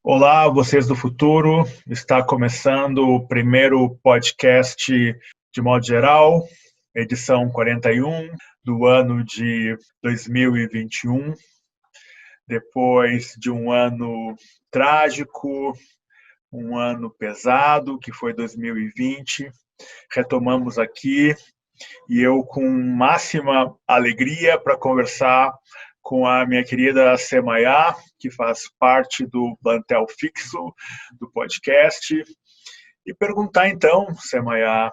Olá, vocês do futuro. Está começando o primeiro podcast de modo geral, edição 41 do ano de 2021. Depois de um ano trágico, um ano pesado, que foi 2020, retomamos aqui e eu com máxima alegria para conversar com a minha querida Semaia, que faz parte do plantel fixo do podcast, e perguntar então, Semaia,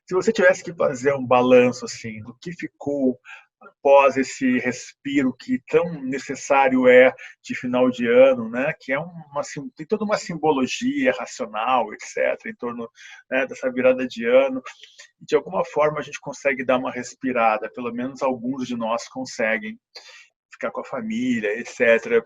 se você tivesse que fazer um balanço assim do que ficou após esse respiro que tão necessário é de final de ano, né? Que é tem toda uma simbologia racional, etc., em torno, né, dessa virada de ano. E de alguma forma a gente consegue dar uma respirada, pelo menos alguns de nós conseguem ficar com a família, etc.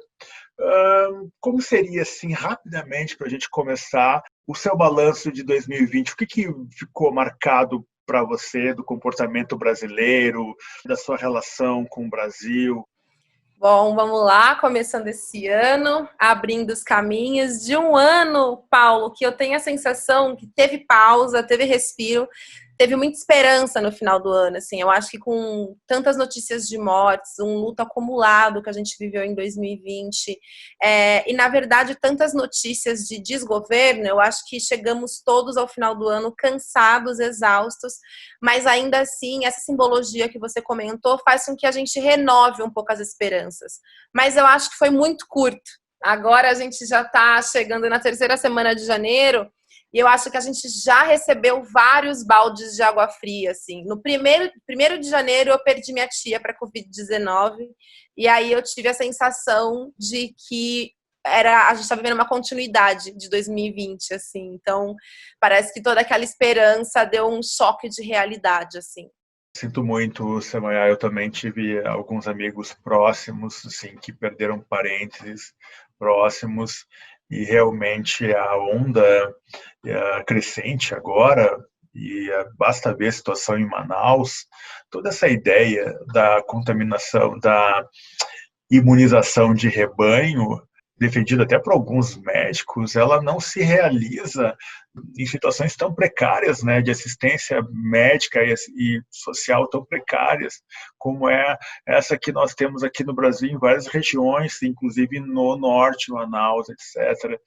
Como seria, assim, rapidamente, para a gente começar, o seu balanço de 2020? O que ficou marcado para você do comportamento brasileiro, da sua relação com o Brasil? Bom, vamos lá, começando esse ano, abrindo os caminhos de um ano, Paulo, que eu tenho a sensação que teve pausa, teve respiro, teve muita esperança no final do ano, assim, eu acho que com tantas notícias de mortes, um luto acumulado que a gente viveu em 2020, e na verdade tantas notícias de desgoverno, eu acho que chegamos todos ao final do ano cansados, exaustos, mas ainda assim, essa simbologia que você comentou faz com que a gente renove um pouco as esperanças. Mas eu acho que foi muito curto. Agora a gente já está chegando na terceira semana de janeiro e eu acho que a gente já recebeu vários baldes de água fria, assim. No primeiro de janeiro eu perdi minha tia para a Covid-19 e aí eu tive a sensação de que a gente está vivendo uma continuidade de 2020, assim. Então, parece que toda aquela esperança deu um choque de realidade, assim. Sinto muito, Semaia. Eu também tive alguns amigos próximos, assim, que perderam parentes próximos e realmente a onda crescente agora, e basta ver a situação em Manaus, toda essa ideia da contaminação, da imunização de rebanho, defendida até por alguns médicos, ela não se realiza em situações tão precárias, né, de assistência médica e social tão precárias, como é essa que nós temos aqui no Brasil, em várias regiões, inclusive no norte, Manaus, etc.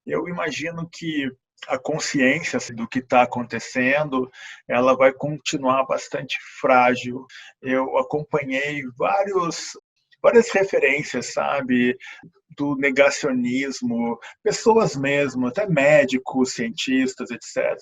Eu imagino que a consciência do que está acontecendo, ela vai continuar bastante frágil. Eu acompanhei várias referências, sabe, do negacionismo, pessoas mesmo, até médicos, cientistas, etc.,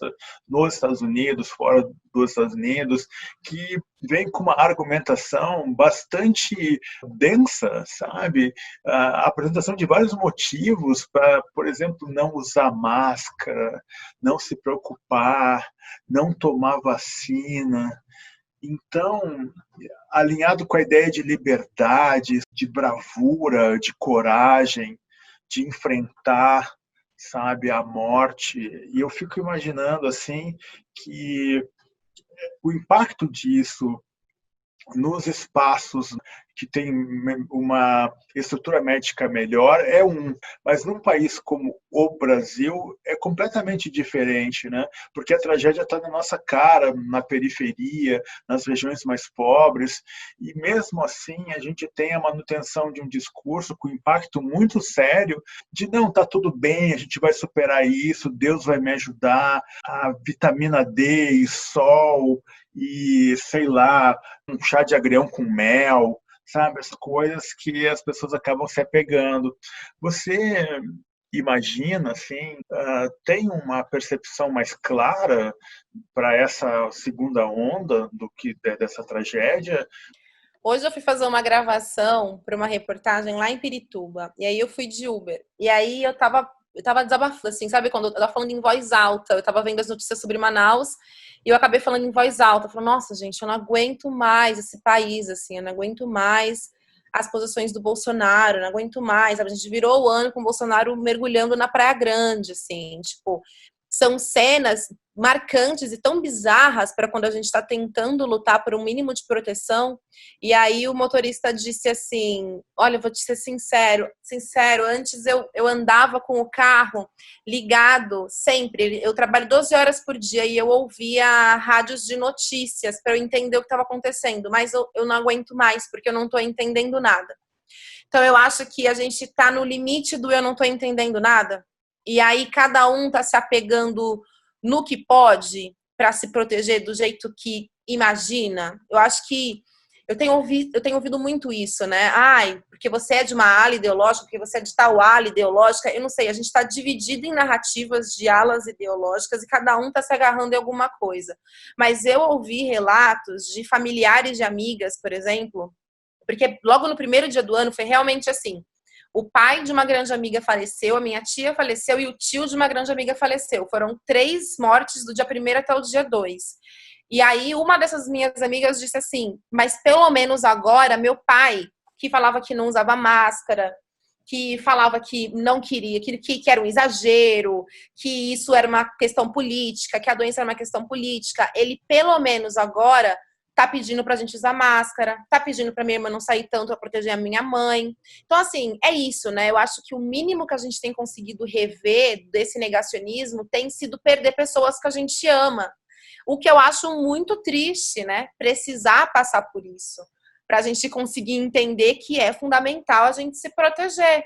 nos Estados Unidos, fora dos Estados Unidos, que vem com uma argumentação bastante densa, sabe? A apresentação de vários motivos para, por exemplo, não usar máscara, não se preocupar, não tomar vacina. Então, alinhado com a ideia de liberdade, de bravura, de coragem, de enfrentar, sabe, a morte. E eu fico imaginando assim que o impacto disso nos espaços que tem uma estrutura médica melhor mas num país como o Brasil é completamente diferente, né? Porque a tragédia está na nossa cara, na periferia, nas regiões mais pobres, e mesmo assim a gente tem a manutenção de um discurso com impacto muito sério de não, está tudo bem, a gente vai superar isso, Deus vai me ajudar, a vitamina D e sol e, sei lá, um chá de agrião com mel, sabe? As coisas que as pessoas acabam se apegando. Você imagina, assim, tem uma percepção mais clara para essa segunda onda dessa tragédia? Hoje eu fui fazer uma gravação para uma reportagem lá em Pirituba. E aí eu fui de Uber. E aí eu tava desabafando, assim, sabe? Quando eu tava falando em voz alta, eu tava vendo as notícias sobre Manaus e eu acabei falando em voz alta. Falando, nossa, gente, eu não aguento mais esse país, assim, eu não aguento mais as posições do Bolsonaro, eu não aguento mais. Sabe? A gente virou o ano com o Bolsonaro mergulhando na Praia Grande, assim, tipo, são cenas marcantes e tão bizarras para quando a gente está tentando lutar por um mínimo de proteção. E aí o motorista disse assim, olha, eu vou te ser sincero, antes eu andava com o carro ligado sempre, eu trabalho 12 horas por dia e eu ouvia rádios de notícias para eu entender o que estava acontecendo, mas eu não aguento mais, porque eu não estou entendendo nada. Então eu acho que a gente está no limite do eu não estou entendendo nada, e aí cada um está se apegando no que pode para se proteger do jeito que imagina. Eu acho que eu tenho ouvido muito isso, né? Ai, porque você é de uma ala ideológica, porque você é de tal ala ideológica. Eu não sei, a gente está dividido em narrativas de alas ideológicas e cada um está se agarrando em alguma coisa. Mas eu ouvi relatos de familiares de amigas, por exemplo, porque logo no primeiro dia do ano foi realmente assim. O pai de uma grande amiga faleceu, a minha tia faleceu e o tio de uma grande amiga faleceu. Foram 3 mortes do dia 1º até o dia 2. E aí uma dessas minhas amigas disse assim, mas pelo menos agora meu pai, que falava que não usava máscara, que falava que não queria, que era um exagero, que isso era uma questão política, que a doença era uma questão política, ele pelo menos agora tá pedindo pra gente usar máscara, tá pedindo pra minha irmã não sair tanto pra proteger a minha mãe. Então, assim, é isso, né? Eu acho que o mínimo que a gente tem conseguido rever desse negacionismo tem sido perder pessoas que a gente ama. O que eu acho muito triste, né? Precisar passar por isso, pra gente conseguir entender que é fundamental a gente se proteger.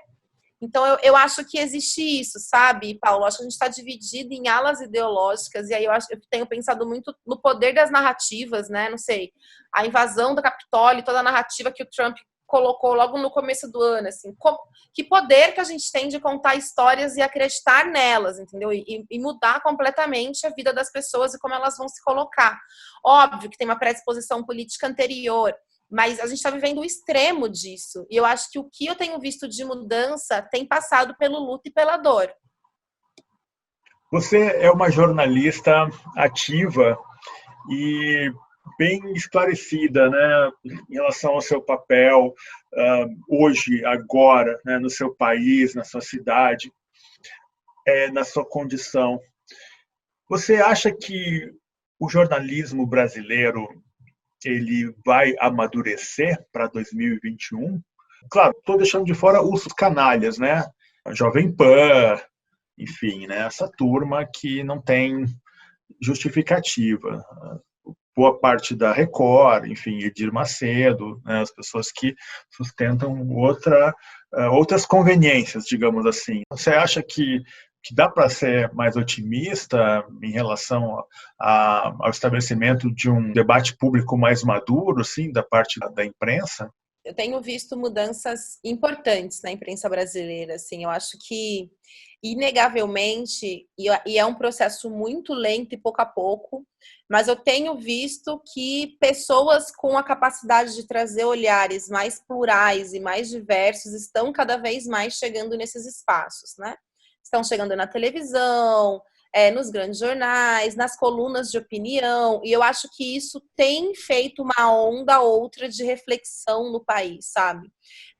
Então, eu acho que existe isso, sabe, Paulo? Acho que a gente está dividido em alas ideológicas, e aí eu tenho pensado muito no poder das narrativas, né? Não sei, a invasão do Capitólio, toda a narrativa que o Trump colocou logo no começo do ano, assim, que poder que a gente tem de contar histórias e acreditar nelas, entendeu? E mudar completamente a vida das pessoas e como elas vão se colocar. Óbvio que tem uma predisposição política anterior, mas a gente está vivendo o extremo disso. E eu acho que o que eu tenho visto de mudança tem passado pelo luto e pela dor. Você é uma jornalista ativa e bem esclarecida, né, em relação ao seu papel hoje, agora, né, no seu país, na sua cidade, na sua condição. Você acha que o jornalismo brasileiro ele vai amadurecer para 2021? Claro, estou deixando de fora os canalhas, né? A Jovem Pan, enfim, né? Essa turma que não tem justificativa. Boa parte da Record, enfim, Edir Macedo, né? As pessoas que sustentam outras conveniências, digamos assim. Você acha que dá para ser mais otimista em relação ao estabelecimento de um debate público mais maduro, assim, da parte da imprensa? Eu tenho visto mudanças importantes na imprensa brasileira, assim, eu acho que, inegavelmente, e é um processo muito lento e pouco a pouco, mas eu tenho visto que pessoas com a capacidade de trazer olhares mais plurais e mais diversos estão cada vez mais chegando nesses espaços, né? Estão chegando na televisão, nos grandes jornais, nas colunas de opinião, e eu acho que isso tem feito uma onda outra de reflexão no país, sabe?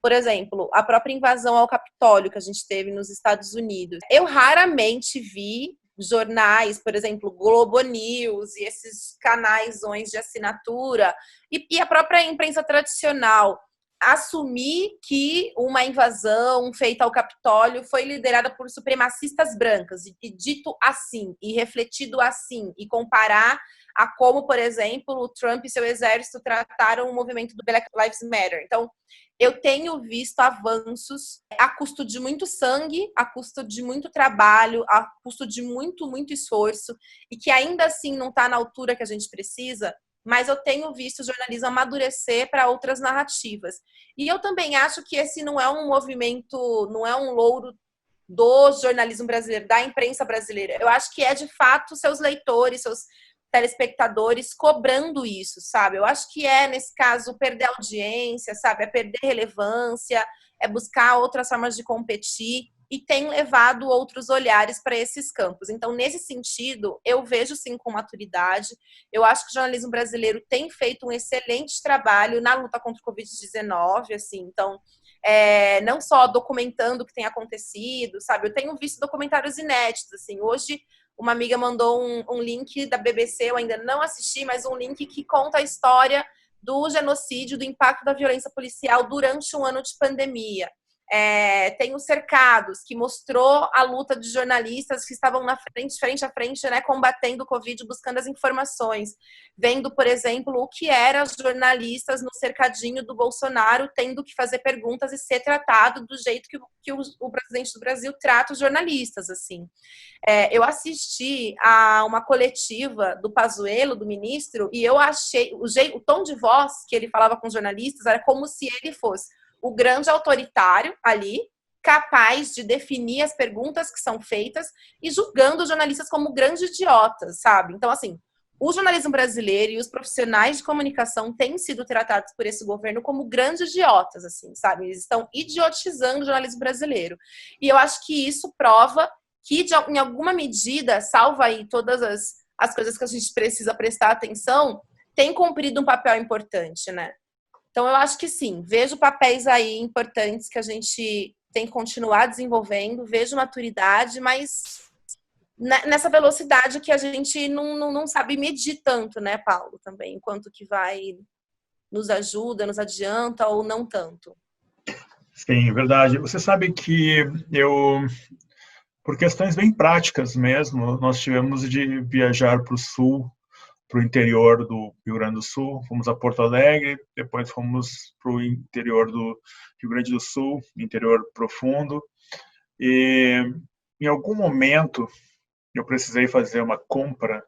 Por exemplo, a própria invasão ao Capitólio que a gente teve nos Estados Unidos. Eu raramente vi jornais, por exemplo, Globo News e esses canais de assinatura, e a própria imprensa tradicional assumir que uma invasão feita ao Capitólio foi liderada por supremacistas brancas, e dito assim, e refletido assim, e comparar a como, por exemplo, o Trump e seu exército trataram o movimento do Black Lives Matter. Então, eu tenho visto avanços a custo de muito sangue, a custo de muito trabalho, a custo de muito, muito esforço, e que ainda assim não está na altura que a gente precisa, mas eu tenho visto o jornalismo amadurecer para outras narrativas. E eu também acho que esse não é um movimento, não é um louro do jornalismo brasileiro, da imprensa brasileira. Eu acho que é, de fato, seus leitores, seus telespectadores cobrando isso, sabe? Eu acho que nesse caso, perder audiência, sabe? É perder relevância, é buscar outras formas de competir, e tem levado outros olhares para esses campos. Então, nesse sentido, eu vejo sim com maturidade. Eu acho que o jornalismo brasileiro tem feito um excelente trabalho na luta contra o Covid-19, assim, então, não só documentando o que tem acontecido, sabe? Eu tenho visto documentários inéditos, assim, hoje uma amiga mandou um link da BBC, eu ainda não assisti, mas um link que conta a história do genocídio, do impacto da violência policial durante um ano de pandemia. Tem os Cercados, que mostrou a luta de jornalistas que estavam na frente a frente, né, combatendo o Covid, buscando as informações, vendo, por exemplo, o que eram os jornalistas no cercadinho do Bolsonaro, tendo que fazer perguntas e ser tratado do jeito que o presidente do Brasil trata os jornalistas, assim. Eu assisti a uma coletiva do Pazuello, do ministro, e eu achei o tom de voz que ele falava com os jornalistas era como se ele fosse o grande autoritário ali, capaz de definir as perguntas que são feitas e julgando os jornalistas como grandes idiotas, sabe? Então, assim, o jornalismo brasileiro e os profissionais de comunicação têm sido tratados por esse governo como grandes idiotas, assim, sabe? Eles estão idiotizando o jornalismo brasileiro. E eu acho que isso prova que, em alguma medida, salva aí todas as coisas que a gente precisa prestar atenção, tem cumprido um papel importante, né? Então, eu acho que sim, vejo papéis aí importantes que a gente tem que continuar desenvolvendo, vejo maturidade, mas nessa velocidade que a gente não sabe medir tanto, né, Paulo, também, enquanto que vai nos ajuda, nos adianta ou não tanto. Sim, verdade. Você sabe que por questões bem práticas mesmo, nós tivemos de viajar para o sul, para o interior do Rio Grande do Sul, fomos a Porto Alegre, depois fomos para o interior do Rio Grande do Sul, interior profundo, e em algum momento eu precisei fazer uma compra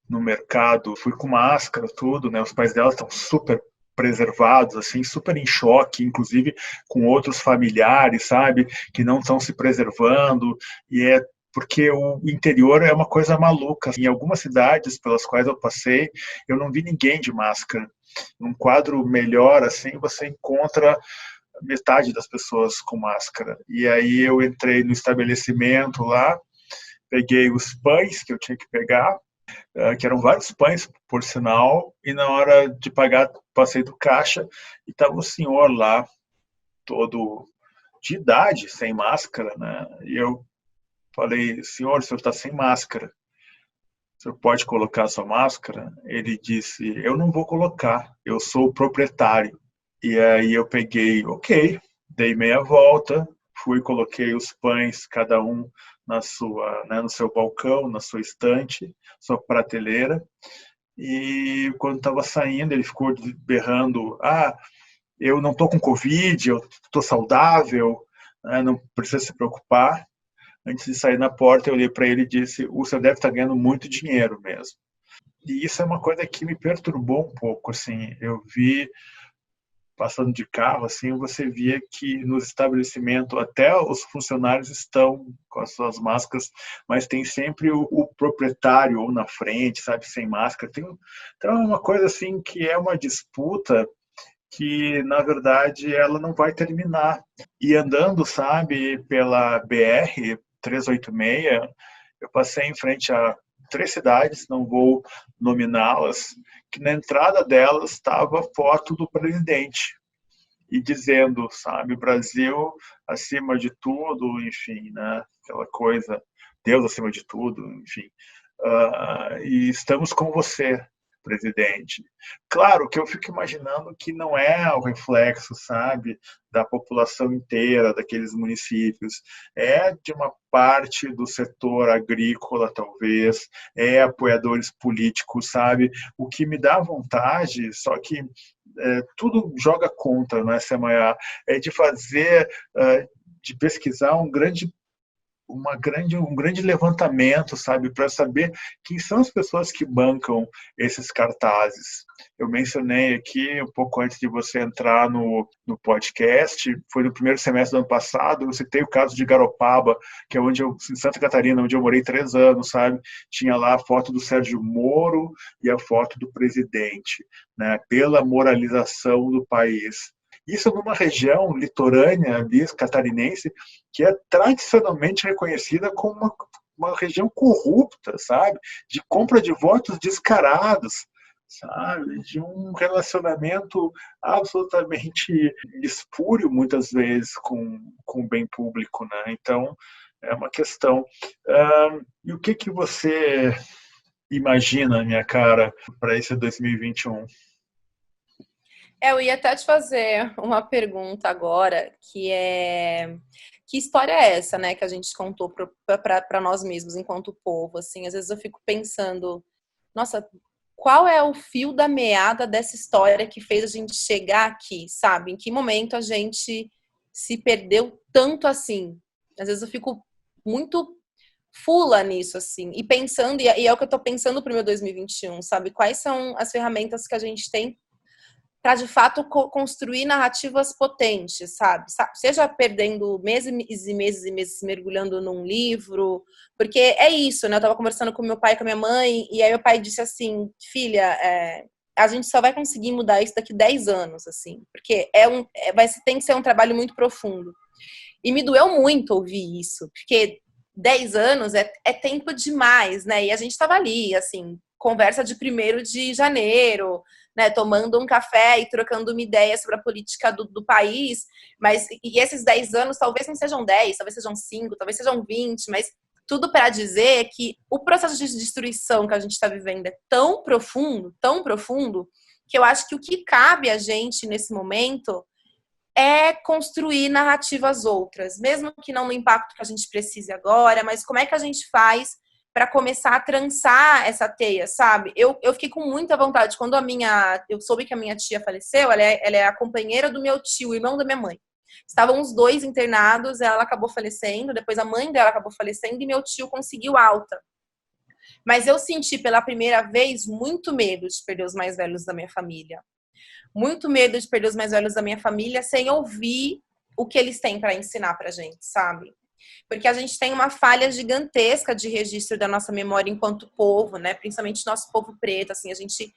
no mercado, fui com máscara, tudo, né? Os pais dela estão super preservados, assim, super em choque, inclusive com outros familiares, sabe, que não estão se preservando, e porque o interior é uma coisa maluca. Em algumas cidades pelas quais eu passei, eu não vi ninguém de máscara. Num quadro melhor, assim, você encontra metade das pessoas com máscara. E aí eu entrei no estabelecimento lá, peguei os pães que eu tinha que pegar, que eram vários pães, por sinal, e na hora de pagar, passei do caixa e estava o senhor lá, todo de idade, sem máscara, né? E eu falei, senhor, o senhor está sem máscara. O senhor pode colocar a sua máscara? Ele disse, eu não vou colocar, eu sou o proprietário. E aí eu peguei, ok, dei meia volta, fui, coloquei os pães, cada um na sua, né, no seu balcão, na sua estante, sua prateleira. E quando estava saindo, ele ficou berrando, eu não estou com Covid, eu estou saudável, né, não precisa se preocupar. Antes de sair na porta, eu olhei para ele e disse, o senhor deve estar ganhando muito dinheiro mesmo. E isso é uma coisa que me perturbou um pouco, assim, eu vi, passando de carro, assim, você via que nos estabelecimentos até os funcionários estão com as suas máscaras, mas tem sempre o proprietário ou na frente, sabe, sem máscara. Então é uma coisa assim que é uma disputa que, na verdade, ela não vai terminar. E andando, sabe, pela BR 386, eu passei em frente a 3 cidades, não vou nominá-las, que na entrada delas estava a foto do presidente e dizendo, sabe, Brasil acima de tudo, enfim, né, aquela coisa, Deus acima de tudo, enfim, e estamos com você, presidente. Claro que eu fico imaginando que não é o reflexo, sabe, da população inteira daqueles municípios, é de uma parte do setor agrícola, talvez, é apoiadores políticos, sabe, o que me dá vontade, só que tudo joga contra no SMAA, é de fazer, de pesquisar um grande levantamento, sabe, para saber quem são as pessoas que bancam esses cartazes. Eu mencionei aqui, um pouco antes de você entrar no podcast, foi no primeiro semestre do ano passado, eu citei o caso de Garopaba, que é em Santa Catarina, onde eu morei 3 anos, sabe? Tinha lá a foto do Sérgio Moro e a foto do presidente, né? Pela moralização do país. Isso numa região litorânea ali, catarinense, que é tradicionalmente reconhecida como uma região corrupta, sabe? De compra de votos descarados, sabe? De um relacionamento absolutamente espúrio, muitas vezes, com o bem público, né? Então, é uma questão. E o que você imagina, minha cara, para esse 2021? Eu ia até te fazer uma pergunta agora, que é que história é essa, né, que a gente contou para nós mesmos enquanto povo, assim, às vezes eu fico pensando, nossa, qual é o fio da meada dessa história que fez a gente chegar aqui, sabe? Em que momento a gente se perdeu tanto assim? Às vezes eu fico muito fula nisso, assim, e pensando, e é o que eu tô pensando pro meu 2021, sabe? Quais são as ferramentas que a gente tem para de fato construir narrativas potentes, sabe? Seja perdendo meses e meses e meses mergulhando num livro, porque é isso, né? Eu tava conversando com meu pai e com a minha mãe, e aí meu pai disse assim, filha, a gente só vai conseguir mudar isso daqui 10 anos, assim, porque tem que ser um trabalho muito profundo. E me doeu muito ouvir isso, porque 10 anos é tempo demais, né? E a gente tava ali, assim, conversa de 1º de janeiro, né, tomando um café e trocando uma ideia sobre a política do país, mas e esses 10 anos talvez não sejam 10, talvez sejam 5, talvez sejam 20, mas tudo para dizer que o processo de destruição que a gente está vivendo é tão profundo, que eu acho que o que cabe a gente nesse momento é construir narrativas outras, mesmo que não no impacto que a gente precise agora, mas como é que a gente faz para começar a trançar essa teia, sabe? Eu fiquei com muita vontade. Quando eu soube que a minha tia faleceu, ela é a companheira do meu tio, irmão da minha mãe. Estavam os dois internados, ela acabou falecendo, depois a mãe dela acabou falecendo e meu tio conseguiu alta. Mas eu senti pela primeira vez muito medo de perder os mais velhos da minha família. Muito medo de perder os mais velhos da minha família sem ouvir o que eles têm para ensinar pra gente, sabe? Porque a gente tem uma falha gigantesca de registro da nossa memória enquanto povo, né? Principalmente nosso povo preto, assim, a gente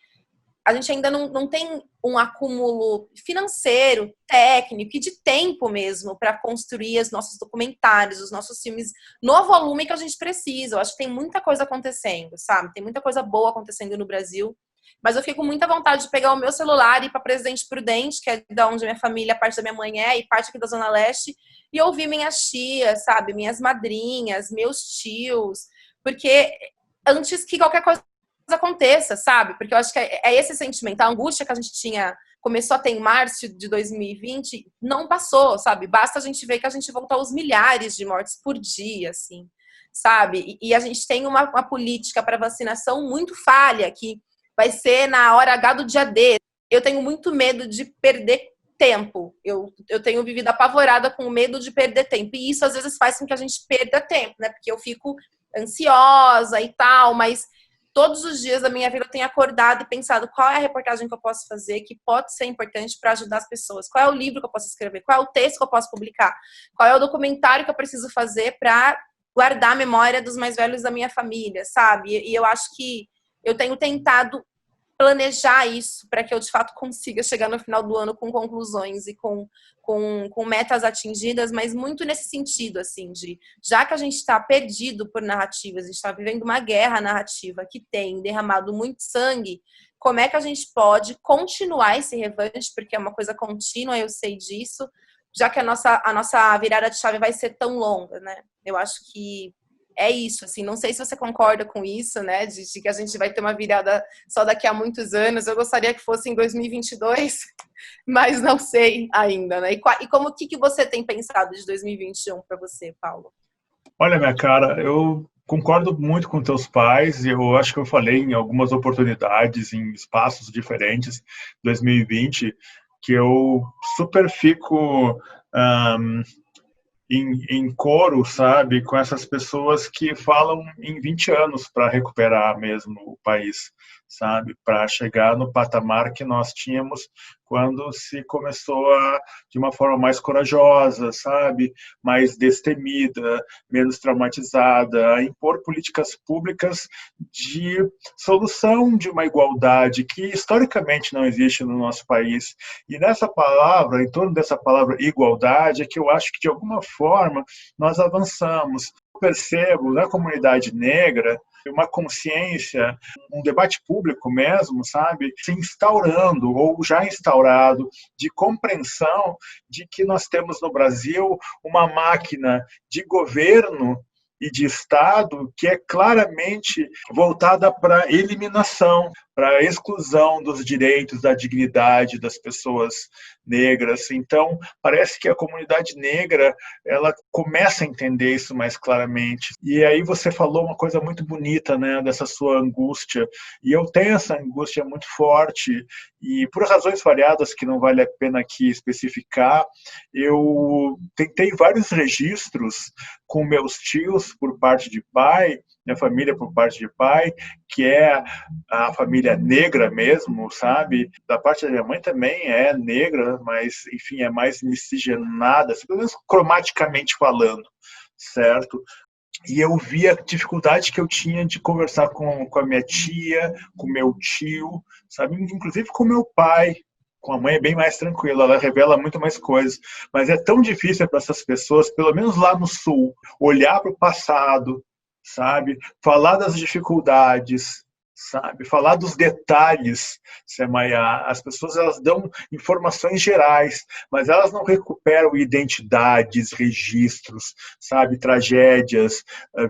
ainda não tem um acúmulo financeiro, técnico e de tempo mesmo para construir os nossos documentários, os nossos filmes no volume que a gente precisa. Eu acho que tem muita coisa acontecendo, sabe? Tem muita coisa boa acontecendo no Brasil. Mas eu fico com muita vontade de pegar o meu celular e ir para Presidente Prudente, que é da onde minha família, parte da minha mãe e parte aqui da Zona Leste, e ouvir minhas tias, sabe? Minhas madrinhas, meus tios, porque antes que qualquer coisa aconteça, sabe? Porque eu acho que é esse sentimento, a angústia que a gente tinha, começou a ter em março de 2020, não passou, sabe? Basta a gente ver que a gente voltou aos milhares de mortes por dia, assim, sabe? E a gente tem uma política para vacinação muito falha, que vai ser na hora H do dia D. Eu tenho muito medo de perder tempo. Eu tenho vivido apavorada com medo de perder tempo. E isso às vezes faz com que a gente perda tempo, né? Porque eu fico ansiosa e tal, mas todos os dias da minha vida eu tenho acordado e pensado qual é a reportagem que eu posso fazer que pode ser importante para ajudar as pessoas, qual é o livro que eu posso escrever, qual é o texto que eu posso publicar, qual é o documentário que eu preciso fazer para guardar a memória dos mais velhos da minha família, sabe? E eu acho que eu tenho tentado planejar isso para que eu, de fato, consiga chegar no final do ano com conclusões e com metas atingidas, mas muito nesse sentido, assim, de já que a gente está perdido por narrativas, a gente está vivendo uma guerra narrativa que tem derramado muito sangue, como é que a gente pode continuar esse revanche, porque é uma coisa contínua, eu sei disso, já que a nossa virada de chave vai ser tão longa, né? Eu acho que é isso, assim, não sei se você concorda com isso, né, de que a gente vai ter uma virada só daqui a muitos anos, eu gostaria que fosse em 2022, mas não sei ainda, né, e como, o que você tem pensado de 2021 para você, Paulo? Olha, minha cara, eu concordo muito com teus pais, e eu acho que eu falei em algumas oportunidades, em espaços diferentes, 2020, que eu super fico em coro, sabe, com essas pessoas que falam em 20 anos para recuperar mesmo o país, sabe, para chegar no patamar que nós tínhamos quando se começou de uma forma mais corajosa, sabe, mais destemida, menos traumatizada, a impor políticas públicas de solução de uma igualdade que historicamente não existe no nosso país. E nessa palavra, em torno dessa palavra igualdade, é que eu acho que de alguma forma nós avançamos. percebo na comunidade negra uma consciência, um debate público mesmo, sabe, se instaurando ou já instaurado de compreensão de que nós temos no Brasil uma máquina de governo e de Estado que é claramente voltada para a eliminação, para a exclusão dos direitos, da dignidade das pessoas negras. Então, parece que a comunidade negra ela começa a entender isso mais claramente. E aí você falou uma coisa muito bonita, né, dessa sua angústia. E eu tenho essa angústia muito forte e por razões variadas que não vale a pena aqui especificar, eu tentei vários registros com meus tios por parte de pai, minha família por parte de pai, que é a família negra mesmo, sabe? Da parte da minha mãe também é negra, mas, enfim, é mais miscigenada, pelo menos cromaticamente falando, certo? E eu vi a dificuldade que eu tinha de conversar com a minha tia, com meu tio, sabe? Inclusive com meu pai. Com a mãe é bem mais tranquilo, ela revela muito mais coisas. Mas é tão difícil para essas pessoas, pelo menos lá no Sul, olhar para o passado, sabe? Falar das dificuldades, sabe? Falar dos detalhes, Semaia. As pessoas elas dão informações gerais, mas elas não recuperam identidades, registros, sabe? Tragédias,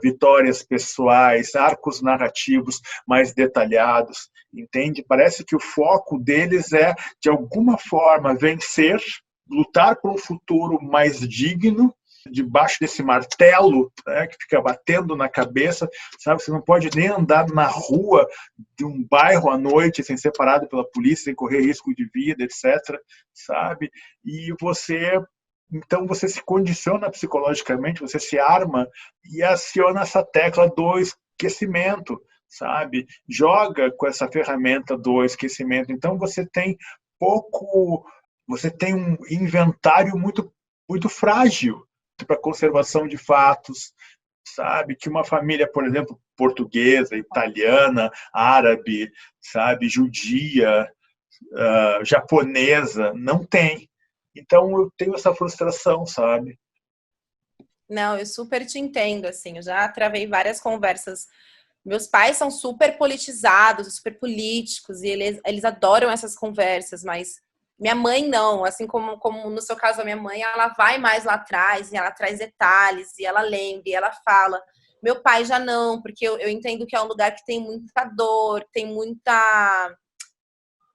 vitórias pessoais, arcos narrativos mais detalhados, entende? Parece que o foco deles é, de alguma forma, vencer, lutar por um futuro mais digno, debaixo desse martelo, né, que fica batendo na cabeça, sabe? Você não pode nem andar na rua de um bairro à noite sem ser parado pela polícia, sem correr risco de vida, etc., sabe? E então você se condiciona psicologicamente, você se arma e aciona essa tecla do esquecimento, sabe? Joga com essa ferramenta do esquecimento. Então você tem um inventário muito frágil para conservação de fatos, sabe? Que uma família, por exemplo, portuguesa, italiana, árabe, sabe, judia, japonesa, não tem. Então eu tenho essa frustração, sabe? Não, eu super te entendo, assim, eu já travei várias conversas. Meus pais são super politizados, super políticos, e eles adoram essas conversas, mas minha mãe não, assim como no seu caso a minha mãe, ela vai mais lá atrás, e ela traz detalhes, e ela lembra, e ela fala. Meu pai já não, porque eu entendo que é um lugar que tem muita dor, tem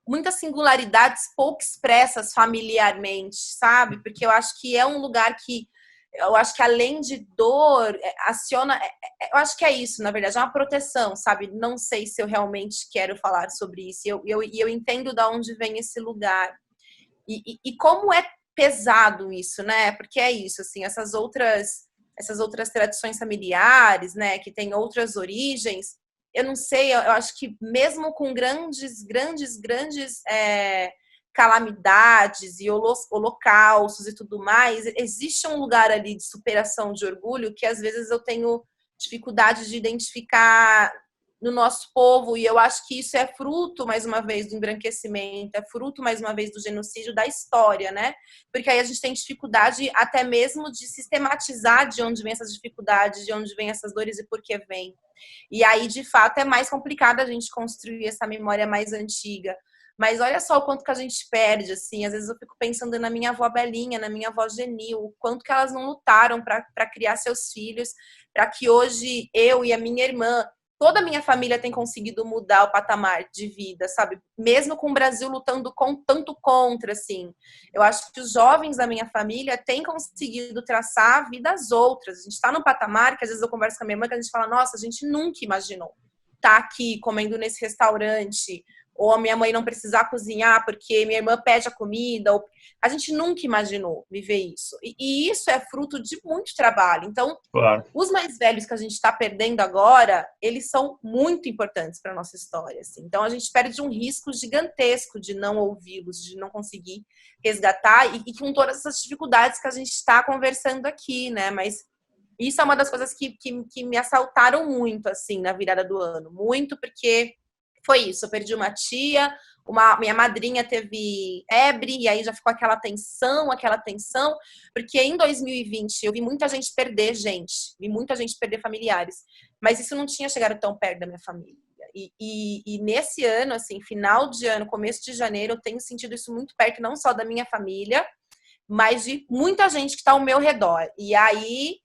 muitas singularidades pouco expressas familiarmente, sabe? Porque eu acho que é um lugar que eu acho que além de dor, aciona. Eu acho que é isso, na verdade, é uma proteção, sabe? Não sei se eu realmente quero falar sobre isso. E eu entendo de onde vem esse lugar. E como é pesado isso, né? Porque é isso, assim, essas outras tradições familiares, né? Que têm outras origens. Eu não sei, eu acho que mesmo com grandes calamidades e holocaustos e tudo mais, existe um lugar ali de superação, de orgulho, que às vezes eu tenho dificuldade de identificar no nosso povo, e eu acho que isso é fruto, mais uma vez, do embranquecimento, é fruto, mais uma vez, do genocídio, da história, né? Porque aí a gente tem dificuldade até mesmo de sistematizar de onde vem essas dificuldades, de onde vem essas dores e por que vem. E aí, de fato, é mais complicado a gente construir essa memória mais antiga. Mas olha só o quanto que a gente perde, assim. Às vezes eu fico pensando na minha avó Belinha, na minha avó Genil, o quanto que elas não lutaram para criar seus filhos, para que hoje eu e a minha irmã, toda a minha família tem conseguido mudar o patamar de vida, sabe? Mesmo com o Brasil lutando tanto contra, assim. Eu acho que os jovens da minha família têm conseguido traçar vidas outras. A gente está num patamar que às vezes eu converso com a minha irmã que a gente fala, nossa, a gente nunca imaginou estar aqui comendo nesse restaurante, ou a minha mãe não precisar cozinhar porque minha irmã pede a comida. A gente nunca imaginou viver isso. E isso é fruto de muito trabalho. Então, Claro. os mais velhos que a gente está perdendo agora, eles são muito importantes para a nossa história. Assim. Então, a gente perde um risco gigantesco de não ouvi-los, de não conseguir resgatar, e com todas essas dificuldades que a gente está conversando aqui, né? Mas isso é uma das coisas que me assaltaram muito, assim, na virada do ano. Muito porque foi isso, eu perdi uma tia, minha madrinha teve febre, e aí já ficou aquela tensão, porque em 2020 eu vi muita gente perder familiares, mas isso não tinha chegado tão perto da minha família. E nesse ano, assim, final de ano, começo de janeiro, eu tenho sentido isso muito perto, não só da minha família, mas de muita gente que está ao meu redor. E aí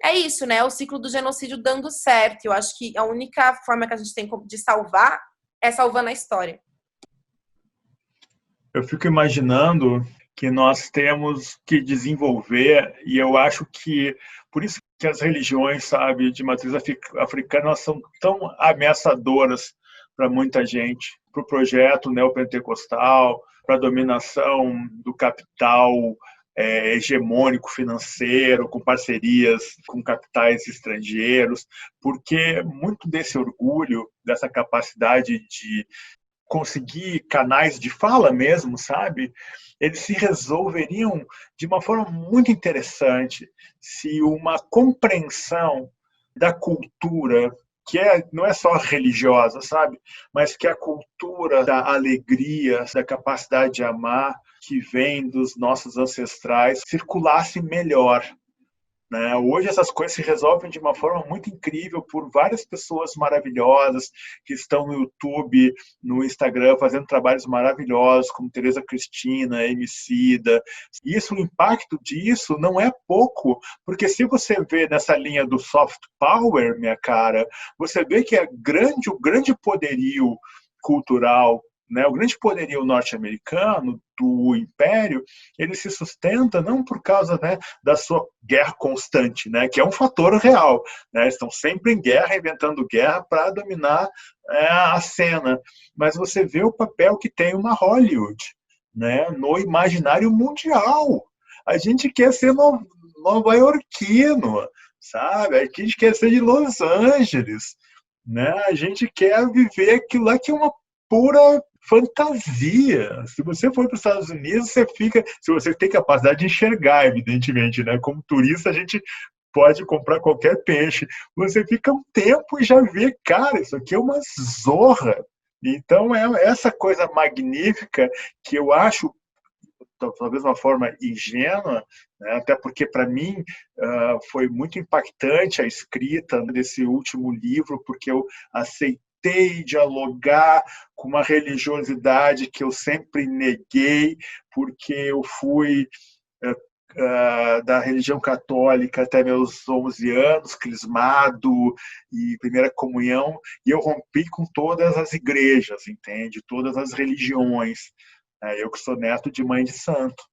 é isso, né? O ciclo do genocídio dando certo. Eu acho que a única forma que a gente tem de salvar é salvando a história. Eu fico imaginando que nós temos que desenvolver, e eu acho que por isso que as religiões, sabe, de matriz africana são tão ameaçadoras para muita gente, para o projeto neopentecostal, para a dominação do capital hegemônico financeiro, com parcerias com capitais estrangeiros, porque muito desse orgulho, dessa capacidade de conseguir canais de fala mesmo, sabe? Eles se resolveriam de uma forma muito interessante se uma compreensão da cultura, que não é só religiosa, sabe? Mas que a cultura da alegria, da capacidade de amar, que vem dos nossos ancestrais, circulasse melhor. Né? Hoje essas coisas se resolvem de uma forma muito incrível por várias pessoas maravilhosas que estão no YouTube, no Instagram, fazendo trabalhos maravilhosos, como Tereza Cristina, Emicida. Isso, o impacto disso não é pouco, porque se você vê nessa linha do soft power, minha cara, você vê que o grande poderio cultural, né, o grande poderio norte-americano do império, ele se sustenta não por causa, né, da sua guerra constante, né, que é um fator real. Né, eles estão sempre em guerra, inventando guerra para dominar a cena. Mas você vê o papel que tem uma Hollywood, né, no imaginário mundial. A gente quer ser nova-iorquino, sabe? A gente quer ser de Los Angeles. Né? A gente quer viver aquilo lá que é uma pura fantasia. Se você for para os Estados Unidos, se você tem capacidade de enxergar, evidentemente, né? Como turista, a gente pode comprar qualquer peixe. Você fica um tempo e já vê, cara, isso aqui é uma zorra. Então, é essa coisa magnífica que eu acho, talvez uma forma ingênua, né? Até porque, para mim, foi muito impactante a escrita desse último livro, porque eu aceitei dialogar com uma religiosidade que eu sempre neguei, porque eu fui da religião católica até meus 11 anos, crismado e primeira comunhão, e eu rompi com todas as igrejas, entende? Todas as religiões. Eu que sou neto de mãe de santo.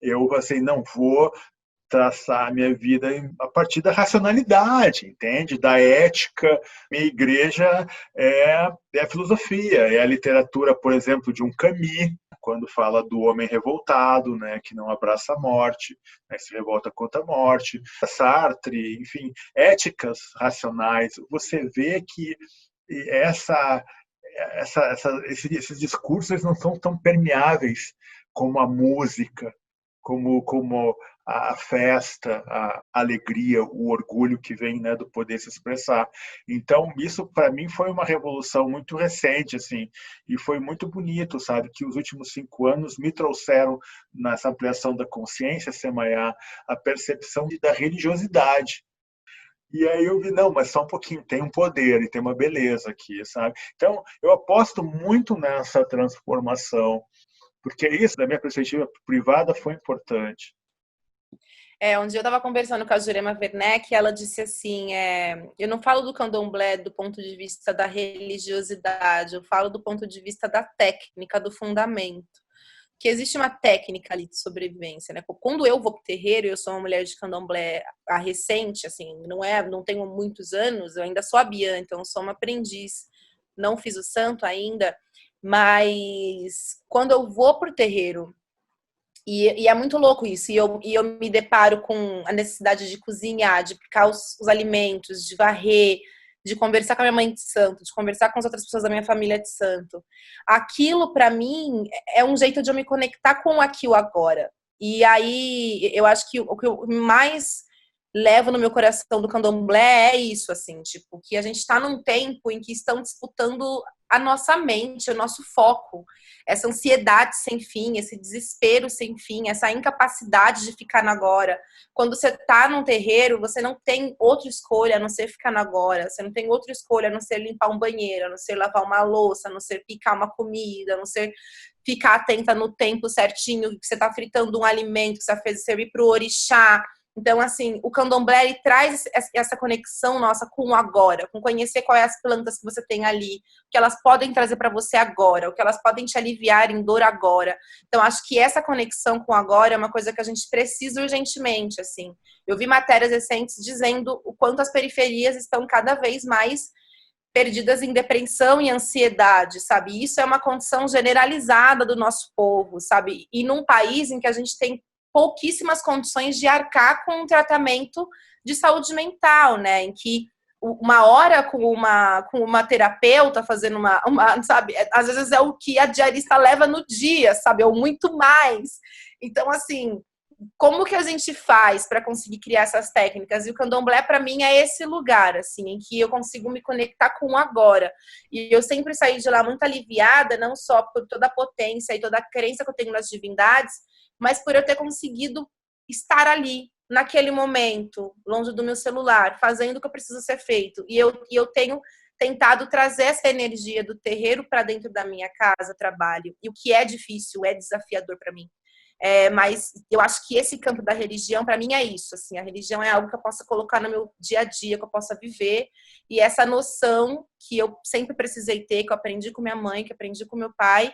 Eu, assim, não vou traçar a minha vida a partir da racionalidade, entende? Da ética. Minha igreja é a filosofia, é a literatura, por exemplo, de um Camus, quando fala do homem revoltado, né, que não abraça a morte, né, se revolta contra a morte. Sartre, enfim, éticas racionais. Você vê que esses discursos não são tão permeáveis como a música, como a festa, a alegria, o orgulho que vem, né, do poder se expressar. Então, isso para mim foi uma revolução muito recente, assim, e foi muito bonito, sabe, que os últimos 5 anos me trouxeram nessa ampliação da consciência, Semaia, a percepção da religiosidade. E aí eu vi, não, mas só um pouquinho, tem um poder e tem uma beleza aqui, sabe? Então, eu aposto muito nessa transformação, porque isso, da minha perspectiva privada, foi importante. Um dia eu estava conversando com a Jurema Werneck e ela disse assim, eu não falo do candomblé do ponto de vista da religiosidade, eu falo do ponto de vista da técnica, do fundamento. Que existe uma técnica ali de sobrevivência, né? Quando eu vou pro terreiro, eu sou uma mulher de candomblé recente, assim, não tenho muitos anos, eu ainda sou a Bian, então eu sou uma aprendiz, não fiz o santo ainda, mas quando eu vou pro terreiro, e é muito louco isso, e eu me deparo com a necessidade de cozinhar, de picar os alimentos, de varrer, de conversar com a minha mãe de santo, de conversar com as outras pessoas da minha família de santo. Aquilo, para mim, é um jeito de eu me conectar com aqui o agora. E aí, eu acho que o que mais levo no meu coração do candomblé é isso, assim, tipo, que a gente está num tempo em que estão disputando a nossa mente, o nosso foco, essa ansiedade sem fim, esse desespero sem fim, essa incapacidade de ficar no agora. Quando você tá num terreiro, você não tem outra escolha a não ser ficar no agora, você não tem outra escolha a não ser limpar um banheiro, a não ser lavar uma louça, a não ser picar uma comida, a não ser ficar atenta no tempo certinho que você tá fritando um alimento que você fez servir pro orixá. Então, assim, o candomblé ele traz essa conexão nossa com o agora, com conhecer quais as plantas que você tem ali, o que elas podem trazer para você agora, o que elas podem te aliviar em dor agora. Então, acho que essa conexão com o agora é uma coisa que a gente precisa urgentemente, assim. Eu vi matérias recentes dizendo o quanto as periferias estão cada vez mais perdidas em depressão e ansiedade, sabe? Isso é uma condição generalizada do nosso povo, sabe? E num país em que a gente tem pouquíssimas condições de arcar com um tratamento de saúde mental, né? Em que uma hora com uma terapeuta fazendo sabe? Às vezes é o que a diarista leva no dia, sabe? Ou muito mais. Então, assim, como que a gente faz para conseguir criar essas técnicas? E o candomblé, para mim, é esse lugar, assim, em que eu consigo me conectar com o agora. E eu sempre saí de lá muito aliviada, não só por toda a potência e toda a crença que eu tenho nas divindades, mas por eu ter conseguido estar ali, naquele momento, longe do meu celular, fazendo o que eu preciso ser feito. E eu tenho tentado trazer essa energia do terreiro para dentro da minha casa, trabalho. E o que é difícil, é desafiador para mim. Mas eu acho que esse campo da religião, para mim, é isso. Assim, a religião é algo que eu possa colocar no meu dia a dia, que eu possa viver. E essa noção que eu sempre precisei ter, que eu aprendi com minha mãe, que eu aprendi com meu pai,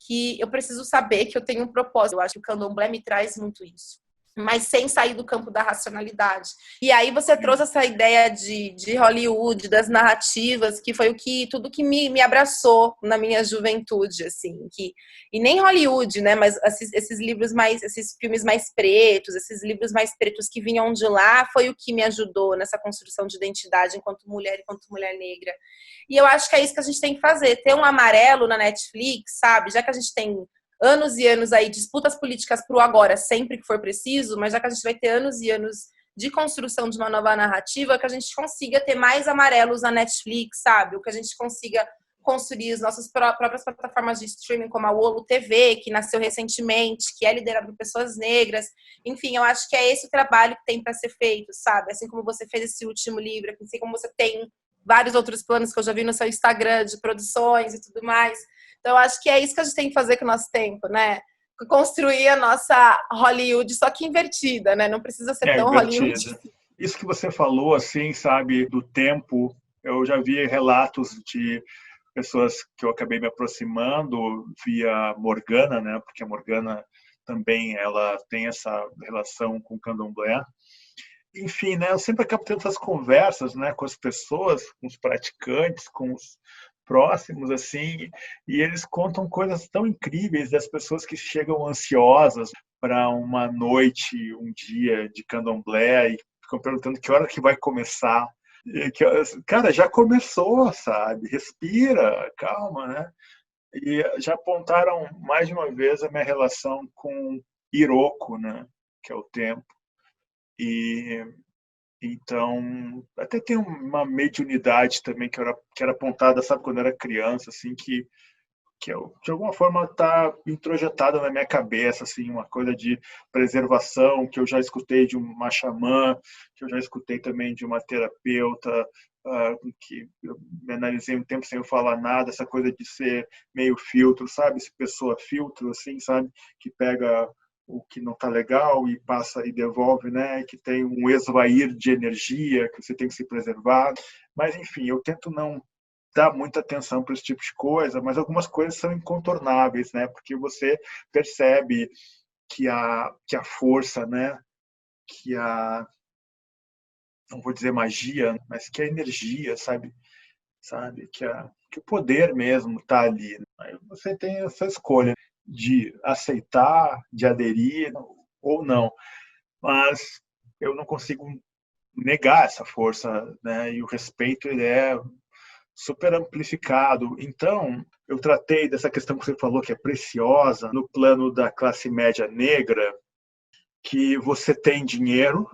que eu preciso saber que eu tenho um propósito. Eu acho que o candomblé me traz muito isso, mas sem sair do campo da racionalidade. E aí você trouxe essa ideia de Hollywood, das narrativas, que foi tudo que me abraçou na minha juventude, assim, e nem Hollywood, né, mas esses livros esses filmes mais pretos, esses livros mais pretos que vinham de lá, foi o que me ajudou nessa construção de identidade enquanto mulher negra. E eu acho que é isso que a gente tem que fazer, ter um amarelo na Netflix, sabe, já que a gente tem anos e anos aí, disputas políticas para o agora, sempre que for preciso, mas já que a gente vai ter anos e anos de construção de uma nova narrativa, que a gente consiga ter mais amarelos na Netflix, sabe? O que a gente consiga construir as nossas próprias plataformas de streaming, como a Olo TV, que nasceu recentemente, que é liderada por pessoas negras. Enfim, eu acho que é esse o trabalho que tem para ser feito, sabe? Assim como você fez esse último livro, assim como você tem vários outros planos que eu já vi no seu Instagram de produções e tudo mais. Então, eu acho que é isso que a gente tem que fazer com o nosso tempo, né? Construir a nossa Hollywood, só que invertida, né? Não precisa ser tão Hollywood. Invertida. Isso que você falou, assim, sabe, do tempo, eu já vi relatos de pessoas que eu acabei me aproximando via Morgana, né? Porque a Morgana também ela tem essa relação com o candomblé. Enfim, né? Eu sempre acabo tendo essas conversas, né, com as pessoas, com os praticantes, com os próximos, assim, e eles contam coisas tão incríveis das pessoas que chegam ansiosas para uma noite, um dia de candomblé e ficam perguntando que hora que vai começar. E que, cara, já começou, sabe? Respira, calma, né? E já apontaram mais de uma vez a minha relação com Iroko, né? Que é o tempo. E então, até tem uma mediunidade também que era apontada, sabe, quando eu era criança, assim, que eu, de alguma forma está introjetada na minha cabeça, assim, uma coisa de preservação que eu já escutei de uma xamã, que eu já escutei também de uma terapeuta, que eu me analisei um tempo sem eu falar nada, essa coisa de ser meio filtro, sabe, esse pessoa filtro, assim, sabe, que pega o que não está legal e passa e devolve, né? Que tem um esvair de energia que você tem que se preservar. Mas, enfim, eu tento não dar muita atenção para esse tipo de coisa, mas algumas coisas são incontornáveis, né? Porque você percebe que a força, né? Que a não vou dizer magia, mas que a energia, sabe? Que o poder mesmo está ali. Aí você tem essa escolha de aceitar, de aderir ou não. Mas eu não consigo negar essa força, né? E o respeito ele é super amplificado. Então, eu tratei dessa questão que você falou que é preciosa no plano da classe média negra, que você tem dinheiro,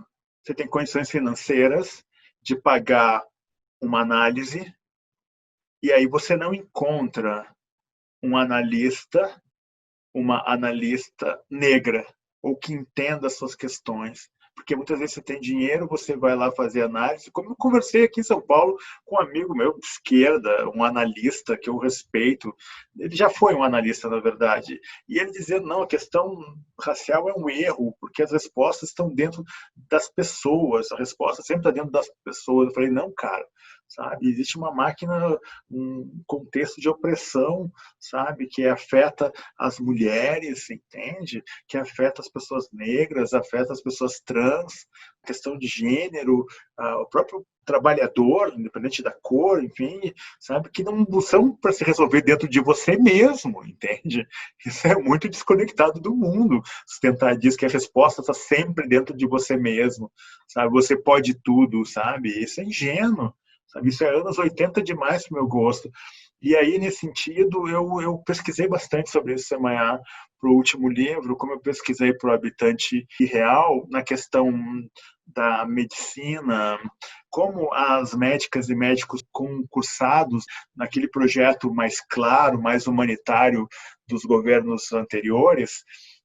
você tem condições financeiras de pagar uma análise, e aí você não encontra um analista, uma analista negra, ou que entenda as suas questões. Porque muitas vezes você tem dinheiro, você vai lá fazer análise. Como eu conversei aqui em São Paulo com um amigo meu de esquerda, um analista que eu respeito, ele já foi um analista, na verdade, e ele dizendo, não, a questão racial é um erro, porque as respostas estão dentro das pessoas, a resposta sempre está dentro das pessoas. Eu falei, não, cara, sabe, existe uma máquina, um contexto de opressão, sabe, que afeta as mulheres, entende? Que afeta as pessoas negras, afeta as pessoas trans, questão de gênero, o próprio trabalhador, independente da cor, enfim, sabe, que não são para se resolver dentro de você mesmo, entende? Isso é muito desconectado do mundo, sustentar disso, que a resposta está sempre dentro de você mesmo, sabe, você pode tudo, sabe, isso é ingênuo, sabe, isso é anos 80 demais para o meu gosto. E aí, nesse sentido, eu pesquisei bastante sobre esse Semanhá para o último livro, como eu pesquisei para o Habitante Irreal, na questão da medicina, como as médicas e médicos concursados naquele projeto mais claro, mais humanitário dos governos anteriores,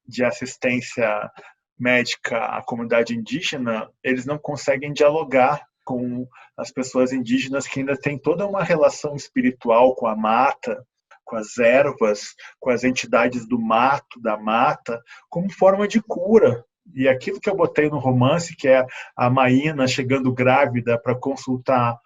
de assistência médica à comunidade indígena, eles não conseguem dialogar com as pessoas indígenas que ainda têm toda uma relação espiritual com a mata, com as ervas, com as entidades do mato, da mata, como forma de cura. E aquilo que eu botei no romance, que é a Maína chegando grávida para consultar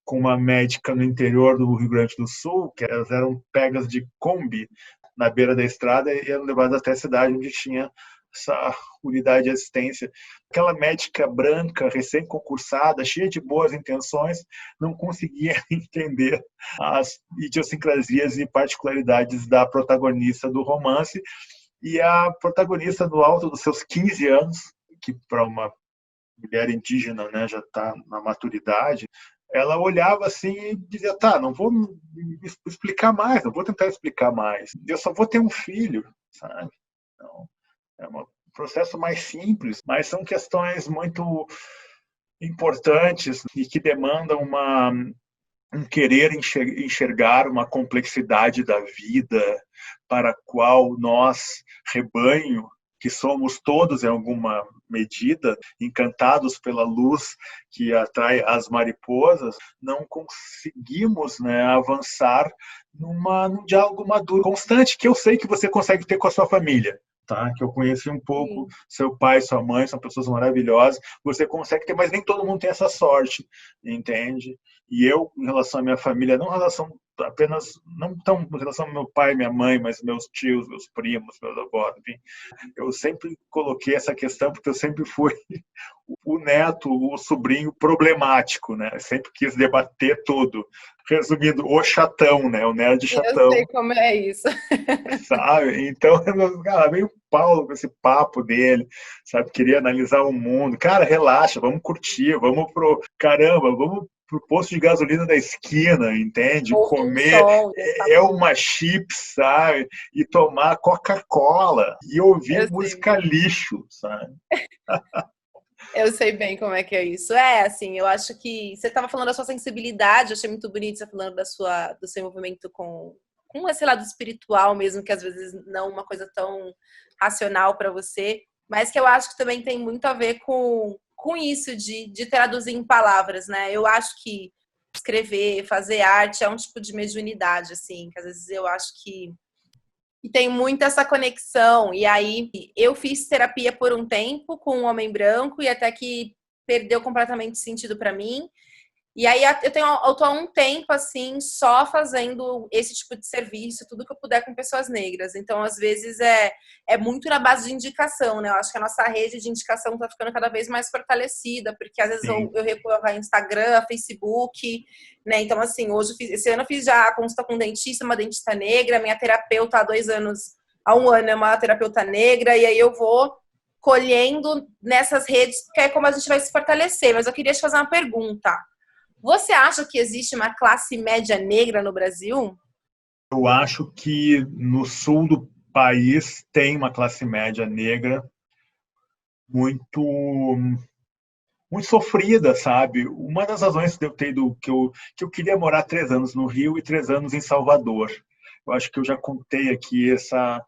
com uma médica no interior do Rio Grande do Sul, que elas eram pegas de Kombi na beira da estrada e eram levadas até a cidade onde tinha essa unidade de assistência. Aquela médica branca, recém-concursada, cheia de boas intenções, não conseguia entender as idiosincrasias e particularidades da protagonista do romance. E a protagonista, no alto dos seus 15 anos, que para uma mulher indígena, né, já está na maturidade, ela olhava assim e dizia, tá, não vou me explicar mais, não vou tentar explicar mais, eu só vou ter um filho, sabe? Então, é um processo mais simples, mas são questões muito importantes e que demandam um querer enxergar uma complexidade da vida para a qual nós, rebanho, que somos todos em alguma medida, encantados pela luz que atrai as mariposas, não conseguimos, né, avançar num diálogo maduro, constante, que eu sei que você consegue ter com a sua família. Tá? Que eu conheci um pouco, sim. Seu pai, sua mãe, são pessoas maravilhosas, você consegue ter, mas nem todo mundo tem essa sorte, entende? E eu, em relação à minha família, não em relação apenas, não tão em relação ao meu pai, minha mãe, mas meus tios, meus primos, meus avós, enfim, eu sempre coloquei essa questão porque eu sempre fui o neto, o sobrinho problemático, né? Eu sempre quis debater tudo. Resumindo, o chatão, né? O nerd chatão. Eu sei como é isso. Sabe? Então, cara, veio o Paulo com esse papo dele, sabe? Queria analisar o mundo. Cara, relaxa, vamos curtir, vamos pro... Caramba, vamos pro posto de gasolina da esquina, entende? Ou comer uma chips, sabe? E tomar Coca-Cola. E ouvir música lixo, sabe? Eu sei bem como é que é isso. É, assim, eu acho que você estava falando da sua sensibilidade, eu achei muito bonito você falando do seu envolvimento com esse lado espiritual mesmo, que às vezes não uma coisa tão racional para você, mas que eu acho que também tem muito a ver com isso de traduzir em palavras, né? Eu acho que escrever, fazer arte é um tipo de mediunidade, assim, que às vezes eu acho que tem muito essa conexão. E aí, eu fiz terapia por um tempo com um homem branco e até que perdeu completamente sentido para mim. E aí, eu tô há um tempo, assim, só fazendo esse tipo de serviço, tudo que eu puder com pessoas negras. Então, às vezes, é muito na base de indicação, né? Eu acho que a nossa rede de indicação tá ficando cada vez mais fortalecida, porque às vezes eu recorro a Instagram, a Facebook, né? Então, assim, esse ano eu fiz já a consulta com um dentista, uma dentista negra, minha terapeuta há um ano é uma terapeuta negra, e aí eu vou colhendo nessas redes, porque é como a gente vai se fortalecer. Mas eu queria te fazer uma pergunta. Você acha que existe uma classe média negra no Brasil? Eu acho que no sul do país tem uma classe média negra muito muito sofrida, sabe? Uma das razões de eu ter ido, que eu queria morar 3 anos no Rio e 3 anos em Salvador. Eu acho que eu já contei aqui essa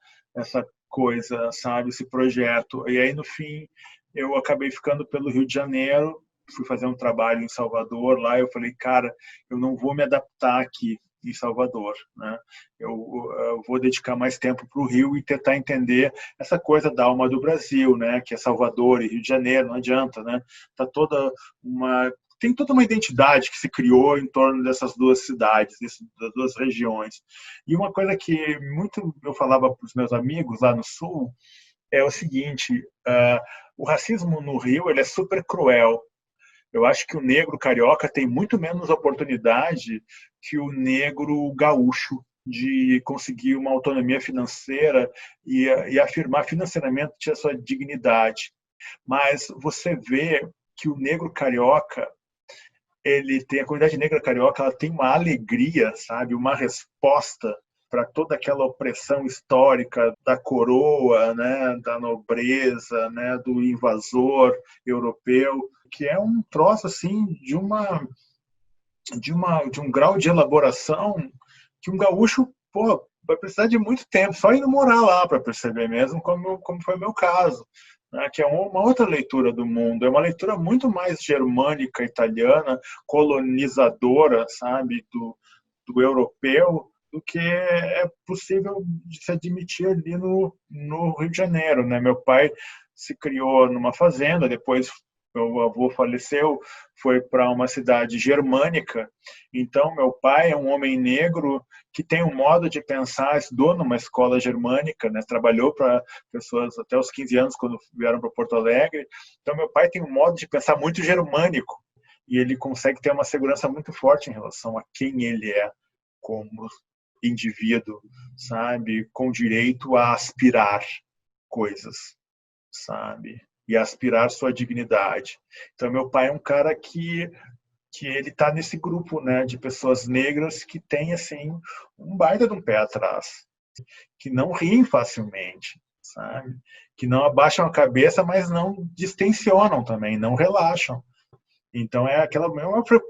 coisa, sabe? Esse projeto. E aí, no fim, eu acabei ficando pelo Rio de Janeiro, fui fazer um trabalho em Salvador lá, eu falei, cara, eu não vou me adaptar aqui em Salvador, né? Eu vou dedicar mais tempo para o Rio e tentar entender essa coisa da alma do Brasil, né? Que é Salvador e Rio de Janeiro, não adianta, né? Tá tem toda uma identidade que se criou em torno dessas duas cidades, das duas regiões. E uma coisa que muito eu falava para os meus amigos lá no Sul é o seguinte: o racismo no Rio ele é super cruel. Eu acho que o negro carioca tem muito menos oportunidade que o negro gaúcho de conseguir uma autonomia financeira e afirmar financeiramente a sua dignidade. Mas você vê que o negro carioca, ele tem, a comunidade negra carioca, ela tem uma alegria, sabe, uma resposta para toda aquela opressão histórica da coroa, né, da nobreza, né, do invasor europeu, que é um troço assim de um grau de elaboração que um gaúcho, pô, vai precisar de muito tempo só indo morar lá para perceber mesmo, como foi o meu caso, né, que é uma outra leitura do mundo, é uma leitura muito mais germânica, italiana, colonizadora, sabe, do europeu, do que é possível de se admitir ali no Rio de Janeiro, né? Meu pai se criou numa fazenda, depois meu avô faleceu, foi para uma cidade germânica. Então, meu pai é um homem negro que tem um modo de pensar, estudou numa escola germânica, né? Trabalhou para pessoas até os 15 anos, quando vieram para Porto Alegre. Então, meu pai tem um modo de pensar muito germânico e ele consegue ter uma segurança muito forte em relação a quem ele é como indivíduo, sabe? Com direito a aspirar coisas, sabe? E aspirar sua dignidade. Então, meu pai é um cara que ele está nesse grupo, né, de pessoas negras que tem assim um baita de um pé atrás, que não riem facilmente, sabe? Que não abaixam a cabeça, mas não distensionam também, não relaxam. Então é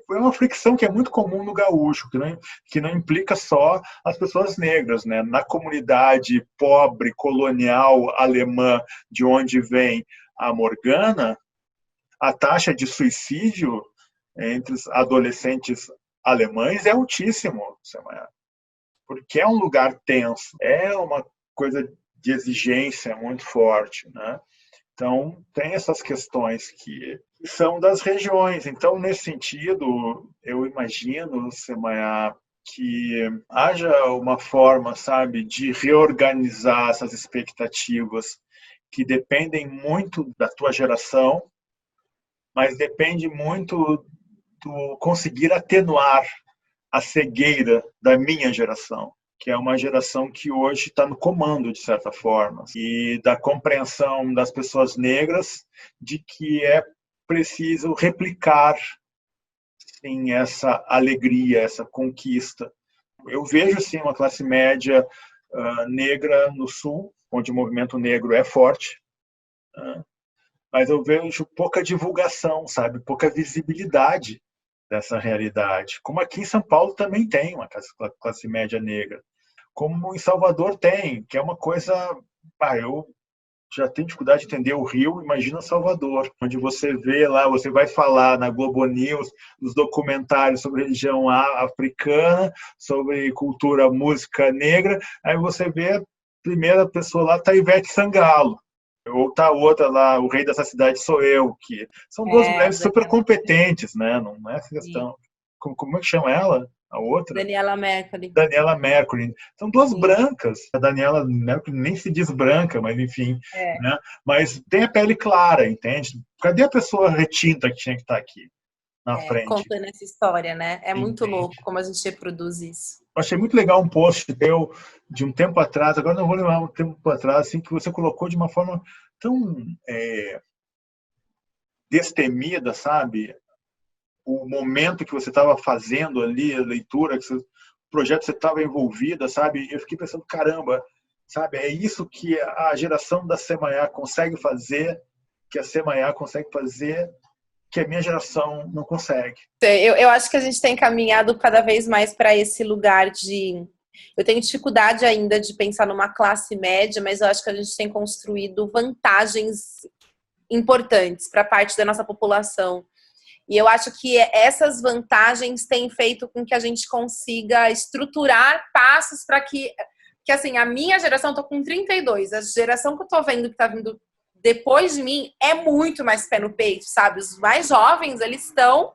uma fricção que é muito comum no gaúcho, que não implica só as pessoas negras, né? Na comunidade pobre colonial alemã de onde vem a Morgana, a taxa de suicídio entre os adolescentes alemães é altíssimo, porque é um lugar tenso, é uma coisa de exigência muito forte, né? Então, tem essas questões que são das regiões. Então, nesse sentido, eu imagino, Semaia, que haja uma forma, sabe, de reorganizar essas expectativas que dependem muito da tua geração, mas depende muito do conseguir atenuar a cegueira da minha geração, que é uma geração que hoje está no comando, de certa forma, e da compreensão das pessoas negras de que é preciso replicar, sim, essa alegria, essa conquista. Eu vejo, sim, uma classe média negra no Sul, onde o movimento negro é forte, mas eu vejo pouca divulgação, sabe? Pouca visibilidade dessa realidade. Como aqui em São Paulo também tem uma classe média negra. Como em Salvador tem, que é uma coisa... eu já tenho dificuldade de entender o Rio, imagina Salvador, onde você vê lá, você vai falar na Globo News, nos documentários sobre religião africana, sobre cultura, música negra, aí você vê a primeira pessoa lá, tá Ivete Sangalo, ou tá outra lá, o rei dessa cidade sou eu, que são duas mulheres super competentes, né? Não é essa questão. Como é que chama ela? A outra? Daniela Mercury. Daniela Mercury. São duas brancas. A Daniela Mercury nem se diz branca, mas enfim. Né? Mas tem a pele clara, entende? Cadê a pessoa retinta que tinha que estar aqui na frente? Contando essa história, né? É muito louco como a gente reproduz isso. Eu achei muito legal um post teu de um tempo atrás, agora não vou lembrar um tempo atrás, assim, que você colocou de uma forma tão destemida, sabe? O momento que você estava fazendo ali, a leitura, o projeto que você estava envolvida, sabe? Eu fiquei pensando, caramba, sabe? É isso que a geração da Semaia consegue fazer, que a Semaia consegue fazer que a minha geração não consegue. Eu acho que a gente tem caminhado cada vez mais para esse lugar de... Eu tenho dificuldade ainda de pensar numa classe média, mas eu acho que a gente tem construído vantagens importantes para parte da nossa população. E eu acho que essas vantagens têm feito com que a gente consiga estruturar passos para que assim, a minha geração, eu tô com 32, a geração que eu tô vendo que tá vindo depois de mim é muito mais pé no peito, sabe? Os mais jovens, eles estão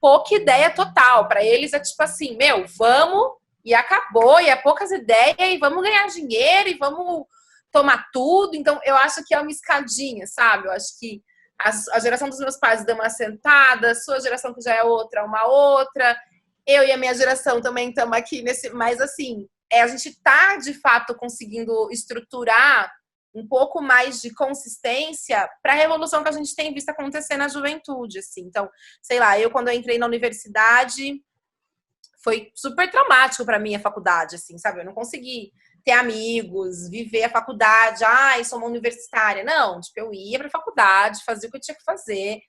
pouca ideia total. Para eles é tipo assim, meu, vamos e acabou, e é poucas ideias, e vamos ganhar dinheiro, e vamos tomar tudo. Então, eu acho que é uma escadinha, sabe? Eu acho que a geração dos meus pais deu uma sentada, a sua geração que já é outra, uma outra. Eu e a minha geração também estamos aqui nesse... Mas, assim, a gente tá, de fato, conseguindo estruturar um pouco mais de consistência para a revolução que a gente tem visto acontecer na juventude, assim. Então, sei lá, eu quando eu entrei na universidade foi super traumático para mim a faculdade, assim, sabe? Eu não consegui ter amigos, viver a faculdade, sou uma universitária. Não, tipo, eu ia para a faculdade, fazia o que eu tinha que fazer,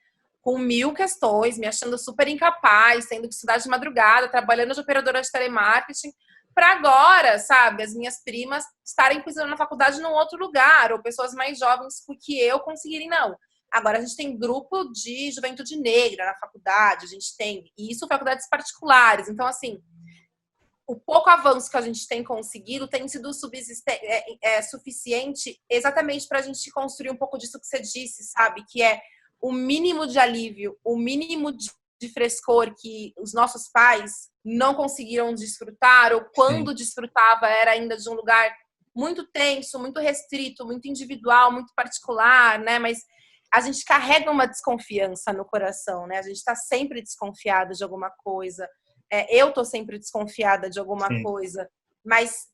com 1000 questões, me achando super incapaz, tendo que estudar de madrugada, trabalhando de operadora de telemarketing, para agora, sabe, as minhas primas estarem pisando na faculdade num outro lugar, ou pessoas mais jovens que eu conseguirem, não. Agora a gente tem grupo de juventude negra na faculdade, a gente tem, e isso faculdades particulares. Então, assim, o pouco avanço que a gente tem conseguido tem sido suficiente exatamente para a gente construir um pouco disso que você disse, sabe, que é o mínimo de alívio, o mínimo de frescor que os nossos pais não conseguiram desfrutar, ou quando desfrutava era ainda de um lugar muito tenso, muito restrito, muito individual, muito particular, né? Mas a gente carrega uma desconfiança no coração, né? A gente está sempre desconfiado de alguma coisa. Eu tô sempre desconfiada de alguma coisa, mas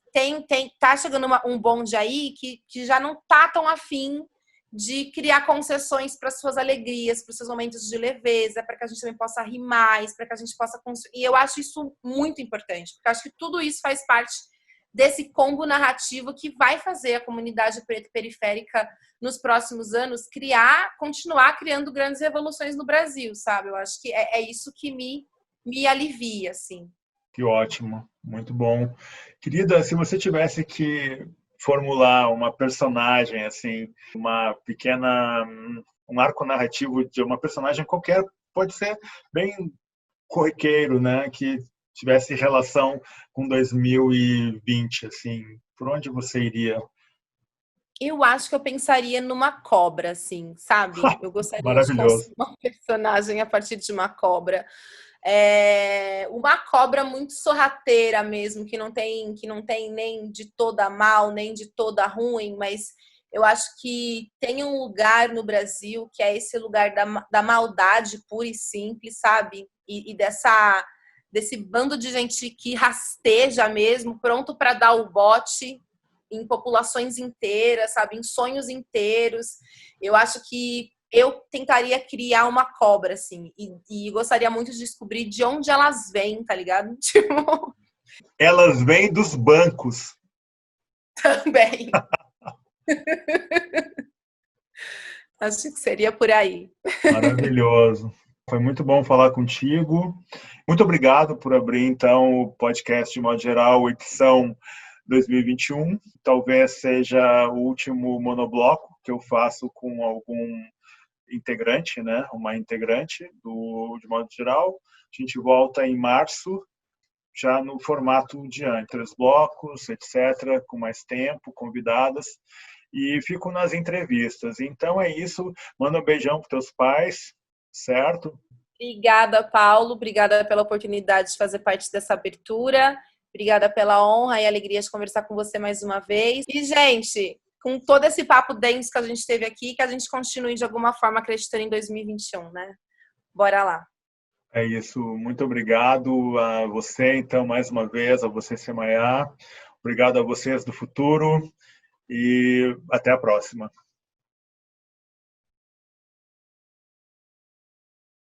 tá chegando um bonde aí que já não tá tão afim de criar concessões para suas alegrias, para os seus momentos de leveza, para que a gente também possa rir mais, para que a gente possa construir. E eu acho isso muito importante, porque eu acho que tudo isso faz parte desse combo narrativo que vai fazer a comunidade preta periférica nos próximos anos continuar criando grandes revoluções no Brasil, sabe? Eu acho que é isso que me alivia, assim. Que ótimo, muito bom. Querida, se você tivesse que formular uma personagem, assim, um arco narrativo de uma personagem qualquer, pode ser bem corriqueiro, né, que tivesse relação com 2020, assim, por onde você iria? Eu acho que eu pensaria numa cobra, assim, sabe? Eu gostaria de Maravilhoso. construir uma personagem a partir de uma cobra. Uma cobra muito sorrateira mesmo, que não tem nem de toda mal, nem de toda ruim, mas eu acho que tem um lugar no Brasil que é esse lugar da maldade pura e simples, sabe? E desse bando de gente que rasteja mesmo, pronto para dar o bote em populações inteiras, sabe? Em sonhos inteiros. Eu acho que eu tentaria criar uma cobra, assim, e gostaria muito de descobrir de onde elas vêm, tá ligado? Tipo... Elas vêm dos bancos. Também. Acho que seria por aí. Maravilhoso. Foi muito bom falar contigo. Muito obrigado por abrir, então, o podcast de modo geral, edição 2021. Talvez seja o último monobloco que eu faço com algum integrante, né? Uma integrante de modo geral. A gente volta em março, já no formato de antes, 3 blocos, etc., com mais tempo, convidadas, e fico nas entrevistas. Então é isso. Manda um beijão para teus pais, certo? Obrigada, Paulo. Obrigada pela oportunidade de fazer parte dessa abertura. Obrigada pela honra e alegria de conversar com você mais uma vez. E, gente, com todo esse papo denso que a gente teve aqui, que a gente continue de alguma forma acreditando em 2021, né? Bora lá. É isso. Muito obrigado a você, então, mais uma vez, a você, Semaia. Obrigado a vocês do futuro e até a próxima.